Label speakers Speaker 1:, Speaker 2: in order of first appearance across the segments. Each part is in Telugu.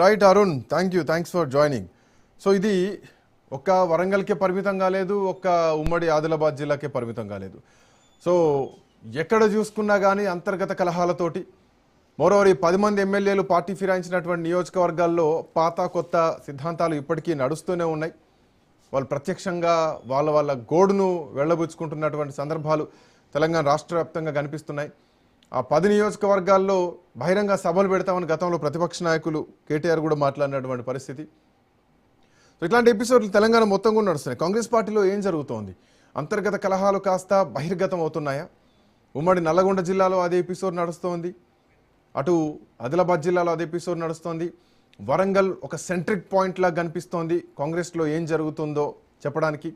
Speaker 1: Right Arun, thanks for joining. So ఇది ఒక్క వరంగల్కే పరిమితం కాలేదు, ఒక్క ఉమ్మడి ఆదిలాబాద్ జిల్లాకే పరిమితం కాలేదు. సో ఎక్కడ చూసుకున్నా కానీ అంతర్గత కలహాలతోటి, మరోవరి 10 మంది ఎమ్మెల్యేలు పార్టీ ఫిరాయించినటువంటి నియోజకవర్గాల్లో పాత కొత్త సిద్ధాంతాలు ఇప్పటికీ నడుస్తూనే ఉన్నాయి. వాళ్ళు ప్రత్యక్షంగా వాళ్ళ గోడును వెళ్ళబుచ్చుకుంటున్నటువంటి సందర్భాలు తెలంగాణ రాష్ట్ర వ్యాప్తంగా కనిపిస్తున్నాయి. ఆ 10 నియోజకవర్గాల్లో బహిరంగ సభలు పెడతామని గతంలో ప్రతిపక్ష నాయకులు కేటీఆర్ కూడా మాట్లాడినటువంటి పరిస్థితి. సో ఇట్లాంటి ఎపిసోడ్లు తెలంగాణ మొత్తం కూడా నడుస్తున్నాయి. కాంగ్రెస్ పార్టీలో ఏం జరుగుతోంది? అంతర్గత కలహాలు కాస్త బహిర్గతం అవుతున్నాయా? ఉమ్మడి నల్లగొండ జిల్లాలో అదే ఎపిసోడ్ నడుస్తోంది, అటు ఆదిలాబాద్ జిల్లాలో అదే ఎపిసోడ్ నడుస్తోంది. వరంగల్ ఒక సెంట్రిక్ పాయింట్ లాగా కనిపిస్తోంది కాంగ్రెస్లో ఏం జరుగుతుందో చెప్పడానికి.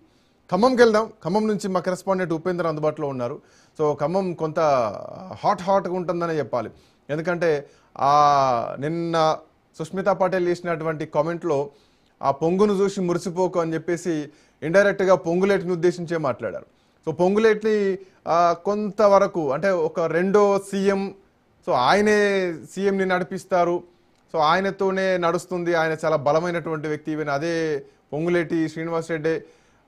Speaker 1: ఖమ్మంకి వెళ్దాం. ఖమ్మం నుంచి మా కరెస్పాండెంట్ ఉపేందర్ అందుబాటులో ఉన్నారు. సో ఖమ్మం కొంత హాట్గా ఉంటుందనే చెప్పాలి. ఎందుకంటే నిన్న సుష్మితా పటేల్ చేసినటువంటి కామెంట్లో ఆ పొంగును చూసి మురిసిపోకు అని చెప్పేసి ఇండైరెక్ట్గా పొంగులేటిని ఉద్దేశించే మాట్లాడారు. సో పొంగులేటిని కొంతవరకు అంటే ఒక రెండో సీఎం, సో ఆయనే సీఎంని నడిపిస్తారు, సో ఆయనతోనే నడుస్తుంది, ఆయన చాలా బలమైనటువంటి వ్యక్తి. ఈవెన్ అదే పొంగులేటి శ్రీనివాసరెడ్డి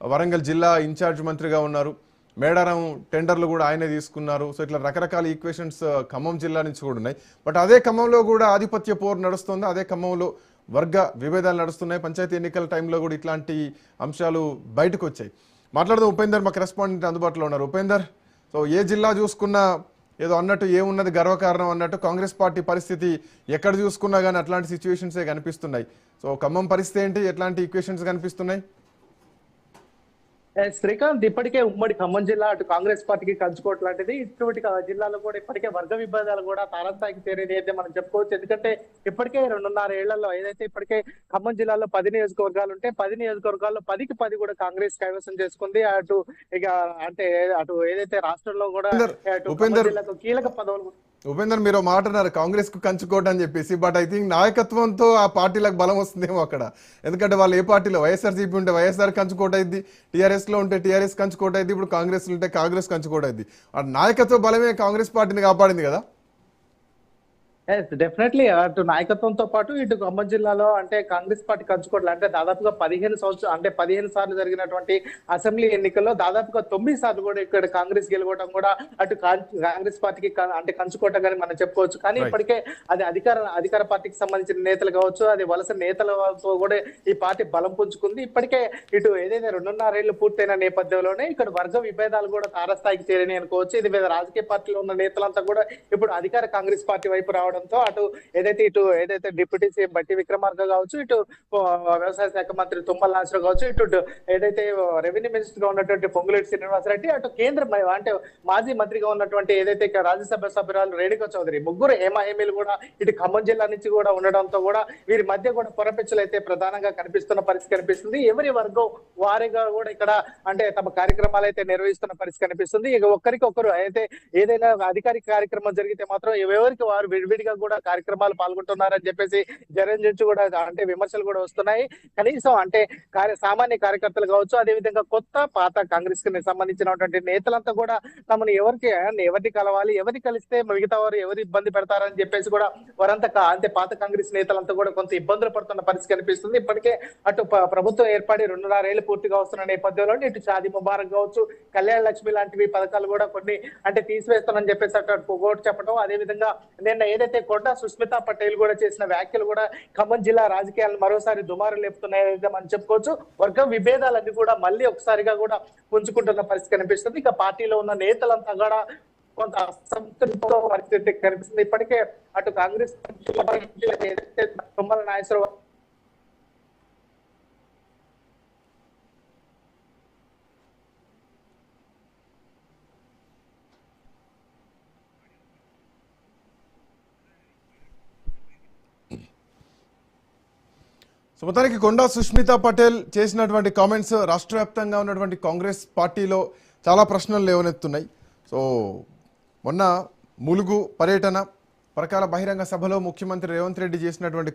Speaker 1: వరంగల్ జిల్లా ఇన్ఛార్జ్ మంత్రిగా ఉన్నారు, మేడారం టెండర్లు కూడా ఆయనే తీసుకున్నారు. సో ఇట్లా రకరకాల ఈక్వేషన్స్ ఖమ్మం జిల్లా నుంచి కూడా ఉన్నాయి. బట్ అదే ఖమ్మంలో కూడా ఆధిపత్య పోరు నడుస్తుంది, అదే ఖమ్మంలో వర్గ విభేదాలు నడుస్తున్నాయి. పంచాయతీ ఎన్నికల టైంలో కూడా ఇట్లాంటి అంశాలు బయటకు వచ్చాయి. మాట్లాడదాం. ఉపేందర్ మా కరెస్పాండెంట్ అందుబాటులో ఉన్నారు. ఉపేందర్, సో ఏ జిల్లా చూసుకున్నా ఏదో అన్నట్టు ఏమున్నది గర్వకారణం అన్నట్టు కాంగ్రెస్ పార్టీ పరిస్థితి ఎక్కడ చూసుకున్నా కానీ అట్లాంటి సిచ్యువేషన్సే కనిపిస్తున్నాయి. సో ఖమ్మం పరిస్థితి ఏంటి? ఎట్లాంటి ఈక్వేషన్స్ కనిపిస్తున్నాయి?
Speaker 2: శ్రీకాంత్, ఇప్పటికే ఉమ్మడి ఖమ్మం జిల్లా అటు కాంగ్రెస్ పార్టీకి కంచుకోవటం లాంటిది, ఇటువంటి జిల్లాలో కూడా ఇప్పటికే వర్గ విభేదాలు కూడా తారాస్థాయికి చేరేది అయితే మనం చెప్పుకోవచ్చు. ఎందుకంటే ఇప్పటికే 2.5 ఏళ్లలో ఏదైతే ఇప్పటికే ఖమ్మం జిల్లాలో 10 నియోజకవర్గాలు ఉంటే 10 నియోజకవర్గాల్లో 10కి 10 కూడా కాంగ్రెస్ కైవసం చేసుకుంది. అటు ఇక అంటే అటు ఏదైతే రాష్ట్రంలో కూడా జిల్లాకు కీలక పదవులు.
Speaker 1: ఉపేందర్, మీరు మాట అన్నారు కాంగ్రెస్ కు కంచుకోవడం అని చెప్పేసి, బట్ ఐ థింక్ నాయకత్వంతో ఆ పార్టీలకు బలం వస్తుందేమో అక్కడ. ఎందుకంటే వాళ్ళు ఏ పార్టీలో వైఎస్ఆర్సీపీ ఉంటే వైఎస్ఆర్ కంచుకోట అయింది, టీఆర్ఎస్ లో ఉంటే టీఆర్ఎస్ కంచుకోట అయింది, ఇప్పుడు కాంగ్రెస్ ఉంటే కాంగ్రెస్ కంచుకోట అయింది. ఆ నాయకత్వ బలమే కాంగ్రెస్ పార్టీని కాపాడింది కదా.
Speaker 2: డెఫినెట్లీ అటు నాయకత్వంతో పాటు ఇటు ఖమ్మం జిల్లాలో అంటే కాంగ్రెస్ పార్టీ కంచుకోవట్లు అంటే దాదాపుగా 15 సార్లు జరిగినటువంటి అసెంబ్లీ ఎన్నికల్లో దాదాపుగా 9 సార్లు కూడా ఇక్కడ కాంగ్రెస్ గెలవడం కూడా అటు కాంగ్రెస్ పార్టీకి అంటే కంచుకోవటం మనం చెప్పుకోవచ్చు. కానీ ఇప్పటికే అది అధికార పార్టీకి సంబంధించిన నేతలు కావచ్చు, అది వలస నేతలతో కూడా ఈ పార్టీ బలం పుంజుకుంది. ఇప్పటికే ఇటు ఏదైతే 2.5 ఏళ్లు పూర్తయిన నేపథ్యంలోనే ఇక్కడ వర్గ విభేదాలు కూడా తారస్థాయికి చేరని అనుకోవచ్చు. ఇది వివిధ రాజకీయ పార్టీలో ఉన్న నేతలంతా కూడా ఇప్పుడు అధికార కాంగ్రెస్ పార్టీ వైపు రావడం, అటు ఏదైతే డిప్యూటీ సీఎం బట్టి విక్రమార్క కావచ్చు, ఇటు వ్యవసాయ శాఖ మంత్రి తుమ్మల నాగేశ్వరరావు కావచ్చు, ఇటు ఏదైతే రెవెన్యూ మినిస్టర్ గా ఉన్నటువంటి పొంగులేటి శ్రీనివాసరెడ్డి, అటు కేంద్ర అంటే మాజీ మంత్రిగా ఉన్నటువంటి ఏదైతే రాజ్యసభ సభ్యురాలు రేణుకా చౌదరి, ముగ్గురు ఏమాఏమీలు కూడా ఇటు ఖమ్మం జిల్లా నుంచి కూడా ఉండడంతో కూడా వీరి మధ్య కూడా పొరపెచ్చులు అయితే ప్రధానంగా కనిపిస్తున్న పరిస్థితి కనిపిస్తుంది. ఎవరి వర్గం వారిగా కూడా ఇక్కడ అంటే తమ కార్యక్రమాలు అయితే నిర్వహిస్తున్న పరిస్థితి కనిపిస్తుంది. ఇక ఒక్కరికొకరు అయితే ఏదైనా అధికారిక కార్యక్రమం జరిగితే మాత్రం ఎవరికి వారు విడివిడిగా కూడా కార్యక్రమాలు పాల్గొంటున్నారని చెప్పేసి జనం నుంచి కూడా అంటే విమర్శలు కూడా వస్తున్నాయి. కనీసం అంటే సామాన్య కార్యకర్తలు కావచ్చు, అదే విధంగా కొత్త పాత కాంగ్రెస్ కి సంబంధించినటువంటి నేతలంతా కూడా తమను ఎవరిని కలవాలి, ఎవరిని కలిస్తే మిగతా వారు ఎవరు ఇబ్బంది పెడతారని చెప్పేసి కూడా వారంతా అంటే పాత కాంగ్రెస్ నేతలంతా కూడా కొంత ఇబ్బందులు పడుతున్న పరిస్థితి కనిపిస్తుంది. ఇప్పటికే అటు ప్రభుత్వం ఏర్పడి 2.5 ఏళ్లు పూర్తిగా వస్తున్న నేపథ్యంలో ఇటు షాదీ ముబారక్ కావచ్చు, కళ్యాణ లక్ష్మి లాంటివి పథకాలు కూడా కొన్ని అంటే తీసివేస్తామని చెప్పేసి అటు పొగోటు చెప్పడం, అదే విధంగా నిన్న ఏదైతే కొండా సుష్మితా పటేల్ కూడా చేసిన వ్యాఖ్యలు కూడా ఖమ్మం జిల్లా రాజకీయాలను మరోసారి దుమారు లేపుతున్నాయని మనం చెప్పుకోవచ్చు. వర్గ విభేదాలన్నీ కూడా మళ్ళీ ఒకసారిగా కూడా పుంజుకుంటున్న పరిస్థితి కనిపిస్తుంది. ఇక పార్టీలో ఉన్న నేతలంతా కూడా కొంత అసంతృప్తితో పరిస్థితి కనిపిస్తుంది. ఇప్పటికే అటు కాంగ్రెస్ తుమ్మల నాగేశ్వరరావు
Speaker 1: మొత్తానికి కొండా సుష్మితా పటేల్ చేసినటువంటి కామెంట్స్ రాష్ట్ర వ్యాప్తంగా ఉన్నటువంటి కాంగ్రెస్ పార్టీలో చాలా ప్రశ్నలు లేవనెత్తున్నాయి. సో మొన్న ములుగు పర్యటన, పరకాల బహిరంగ సభలో ముఖ్యమంత్రి రేవంత్ రెడ్డి చేసినటువంటి